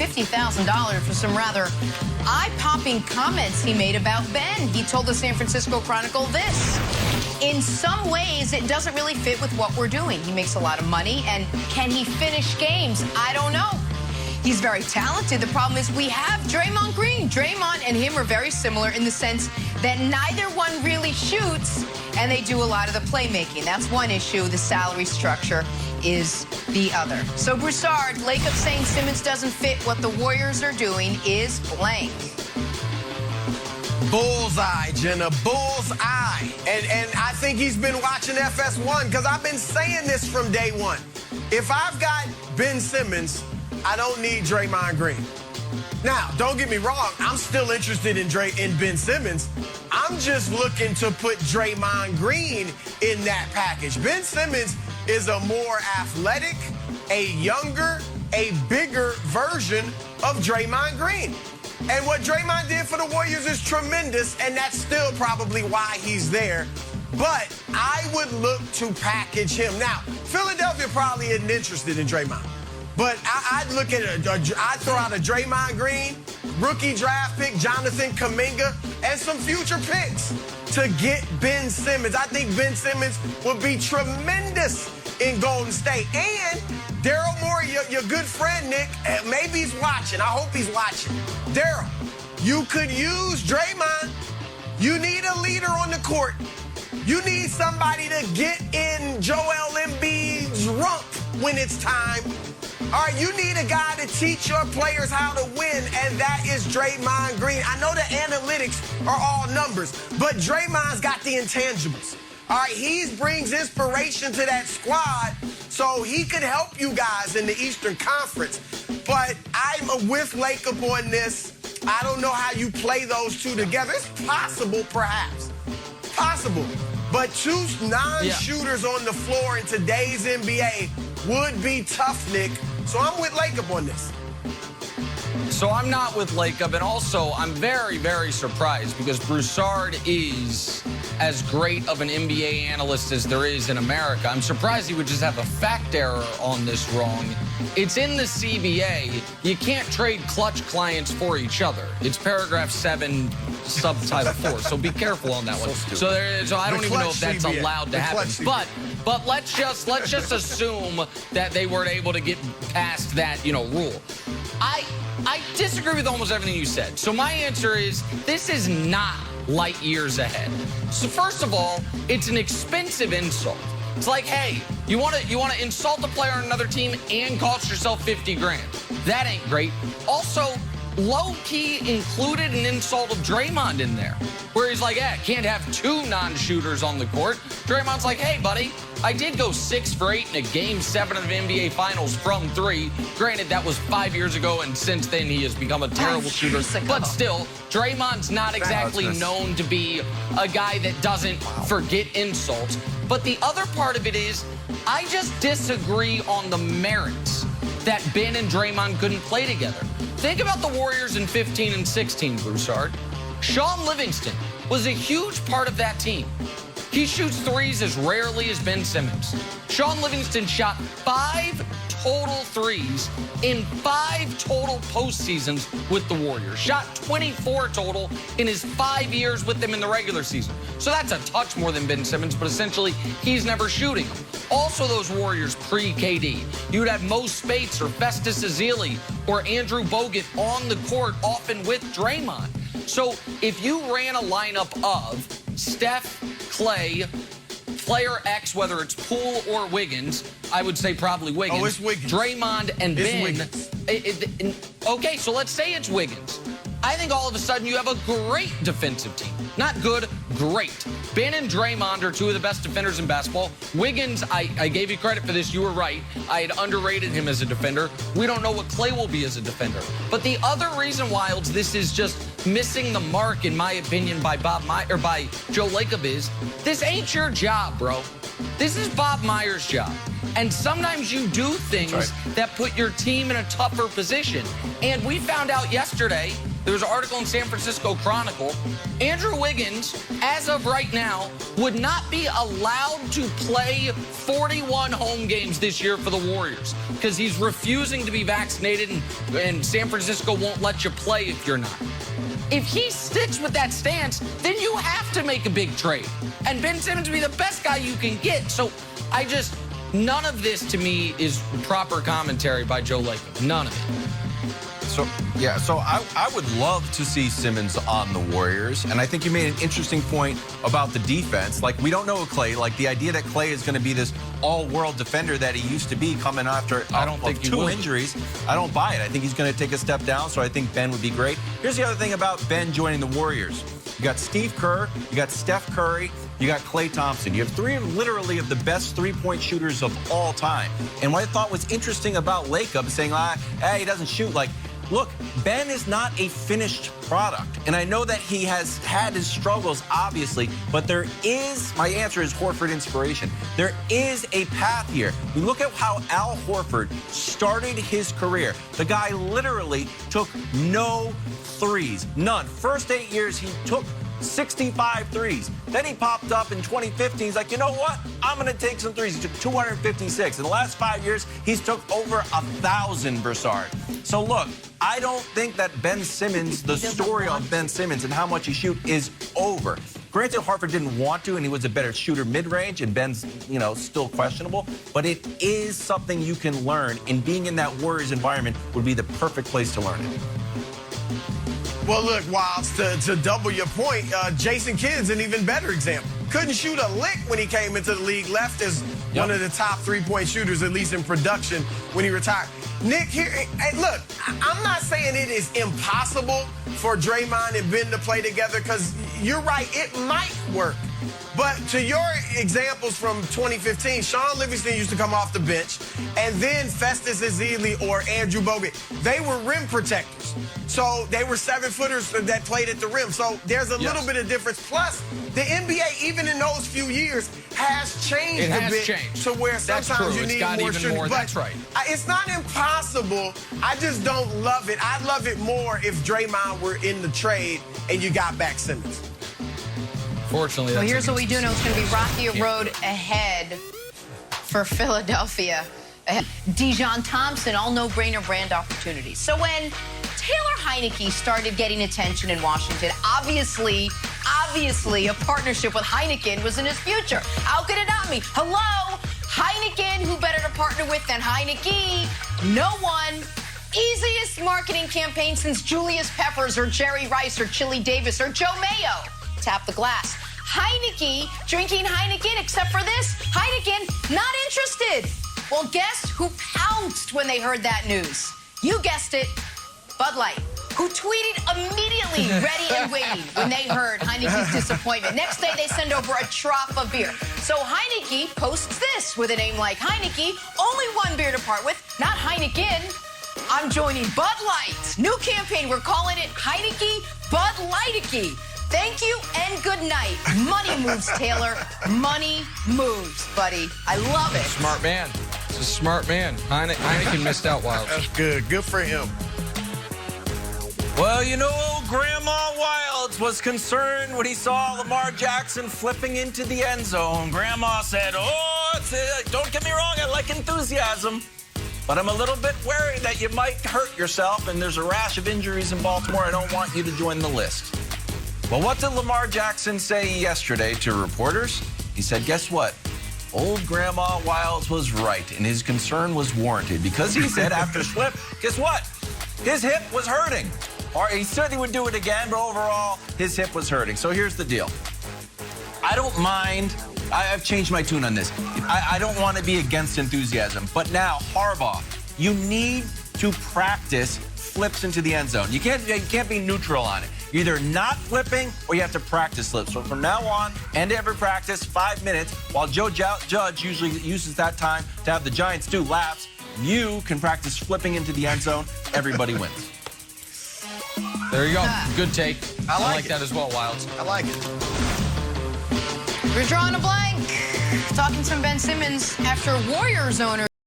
$50,000 for some rather eye-popping comments he made about Ben. He told the San Francisco Chronicle this: in some ways, it doesn't really fit with what we're doing. He makes a lot of money, and can he finish games? I don't know. He's very talented. The problem is we have Draymond Green. Draymond and him are very similar in the sense that neither one really shoots, and they do a lot of the playmaking. That's one issue. The salary structure is the other. So Broussard, Lacob saying Simmons doesn't fit what the Warriors are doing is blank. Bullseye, Jenna, bullseye. And I think he's been watching FS1 because I've been saying this from day one. If I've got Ben Simmons, I don't need Draymond Green. Now, don't get me wrong, I'm still interested in Ben Simmons. I'm just looking to put Draymond Green in that package. Ben Simmons is a more athletic, a younger, a bigger version of Draymond Green. And what Draymond did for the Warriors is tremendous, and that's still probably why he's there. But I would look to package him. Now, Philadelphia probably isn't interested in Draymond. But I'd look at I'd throw out a Draymond Green, rookie draft pick, Jonathan Kuminga, and some future picks to get Ben Simmons. I think Ben Simmons would be tremendous in Golden State. And Daryl Morey, your good friend, Nick, maybe he's watching. I hope he's watching. Daryl, you could use Draymond. You need a leader on the court. You need somebody to get in Joel Embiid's rump when it's time. All right, you need a guy to teach your players how to win, and that is Draymond Green. I know the analytics are all numbers, but Draymond's got the intangibles. All right, he brings inspiration to that squad, so he could help you guys in the Eastern Conference. But I'm with Lacob on this. I don't know how you play those two together. It's possible, perhaps. Possible. But two non-shooters on the floor in today's NBA would be tough, Nick. So I'm with Lacob on this. So I'm not with Lacob, and also I'm very, very surprised because Broussard is as great of an NBA analyst as there is in America. I'm surprised he would just have a fact error on this wrong. It's in the CBA. You can't trade clutch clients for each other. It's paragraph 7, subtitle 4. So be careful on that one. So I don't even know if that's allowed to happen. But let's just assume that they weren't able to get past that, rule. I disagree with almost everything you said. So my answer is this is not light years ahead. So first of all, it's an expensive insult. It's like, hey, you want to insult a player on another team and cost yourself 50 grand. That ain't great. Also, low-key included an insult of Draymond in there, where he's like, yeah, can't have 2 non-shooters on the court. Draymond's like, hey, buddy, I did go 6 for 8 in a Game 7 of the NBA Finals from 3. Granted, that was 5 years ago, and since then he has become a terrible shooter. But still, Draymond's not exactly known to be a guy that doesn't forget insults. But the other part of it is, I just disagree on the merits that Ben and Draymond couldn't play together. Think about the Warriors in 15 and 16, Broussard. Sean Livingston was a huge part of that team. He shoots threes as rarely as Ben Simmons. Sean Livingston shot 5 total threes in 5 total postseasons with the Warriors. Shot 24 total in his 5 years with them in the regular season. So that's a touch more than Ben Simmons, but essentially he's never shooting them. Also, those Warriors pre-KD, you'd have Mo Spates or Festus Ezeli or Andrew Bogut on the court, often with Draymond. So if you ran a lineup of Steph, Clay, player X, whether it's Poole or Wiggins, I would say probably Wiggins. Oh, it's Wiggins. Draymond and Ben. Wiggins. Okay, so let's say it's Wiggins. I think all of a sudden you have a great defensive team. Not good, great. Ben and Draymond are 2 of the best defenders in basketball. Wiggins, I gave you credit for this. You were right. I had underrated him as a defender. We don't know what Clay will be as a defender. But the other reason, Wilds, this is just missing the mark, in my opinion, by by Joe Lacob is, this ain't your job, bro. This is Bob Myers' job. And sometimes you do things that put your team in a tougher position. And we found out yesterday There was an article in San Francisco Chronicle. Andrew Wiggins, as of right now, would not be allowed to play 41 home games this year for the Warriors because he's refusing to be vaccinated, and San Francisco won't let you play if you're not. If he sticks with that stance, then you have to make a big trade. And Ben Simmons would be the best guy you can get. So none of this to me is proper commentary by Joe Lacob. None of it. So I would love to see Simmons on the Warriors. And I think you made an interesting point about the defense. Like, we don't know Clay. Like, the idea that Clay is going to be this all-world defender that he used to be coming after two injuries, I don't buy it. I think he's going to take a step down, so I think Ben would be great. Here's the other thing about Ben joining the Warriors. You got Steve Kerr, you got Steph Curry, you got Klay Thompson. You have three literally of the best three-point shooters of all time. And what I thought was interesting about Lacob saying, hey, he doesn't shoot. Like, look, Ben is not a finished product. And I know that he has had his struggles, obviously, but there is, my answer is Horford inspiration. There is a path here. We look at how Al Horford started his career. The guy literally took no threes, none. First 8 years, he took 65 threes. Then he popped up in 2015. He's like, you know what? I'm going to take some threes. He took 256. In the last 5 years, he's took over 1,000, Broussard. So look, I don't think that Ben Simmons, the story of Ben Simmons and how much he shoots is over. Granted, Horford didn't want to, and he was a better shooter mid-range, and Ben's, still questionable. But it is something you can learn, and being in that Warriors environment would be the perfect place to learn it. Well, look, Wilds, to double your point, Jason Kidd's an even better example. Couldn't shoot a lick when he came into the league. Left as one of the top three-point shooters, at least in production, when he retired. Nick, here, hey, look, I'm not saying it is impossible for Draymond and Ben to play together, because you're right, it might work. But to your examples from 2015, Sean Livingston used to come off the bench, and then Festus Ezeli or Andrew Bogut, they were rim protectors. So they were 7-footers that played at the rim. So there's a little bit of difference. Plus, the NBA, even in those few years, has changed a bit to where sometimes you need more shooting. That's right. It's not impossible. I just don't love it. I'd love it more if Draymond were in the trade and you got back Simmons. Fortunately, well, here's what we do know. It's going to be rocky road ahead for Philadelphia. Dijon Thompson, all no-brainer brand opportunities. So when Taylor Heineke started getting attention in Washington, obviously, a partnership with Heineken was in his future. How could it not be? Hello, Heineken, who better to partner with than Heineke? No one. Easiest marketing campaign since Julius Peppers or Jerry Rice or Chili Davis or Joe Mayo. Tap the glass. Heineke drinking Heineken, except for this, Heineken not interested. Well, guess who pounced when they heard that news? You guessed it, Bud Light, who tweeted immediately ready and waiting when they heard Heineke's disappointment. Next day, they send over a trough of beer. So Heineke posts this with a name like Heineke, only one beer to part with, not Heineken. I'm joining Bud Light. New campaign, we're calling it Heineke Bud Lighteke. Thank you and good night. Money moves, Taylor. Money moves, buddy. I love it. Smart man. It's a smart man. Heineken missed out, Wild. That's good. Good for him. Well, Grandma Wilds was concerned when he saw Lamar Jackson flipping into the end zone. Grandma said, don't get me wrong, I like enthusiasm, but I'm a little bit worried that you might hurt yourself, and there's a rash of injuries in Baltimore. I don't want you to join the list. Well, what did Lamar Jackson say yesterday to reporters? He said, guess what? Old Grandma Wilds was right, and his concern was warranted, because he said after slip, guess what? His hip was hurting. Or he said he would do it again, but overall, his hip was hurting. So here's the deal. I don't mind. I've changed my tune on this. I don't want to be against enthusiasm. But now, Harbaugh, you need to practice flips into the end zone. You can't be neutral on it. You're either not flipping or you have to practice flips. So from now on, end every practice, 5 minutes, while Joe Judge usually uses that time to have the Giants do laps, you can practice flipping into the end zone. Everybody wins. There you go. Good take. I like that as well, Wilds. I like it. We're drawing a blank. Talking some Ben Simmons after Warriors owner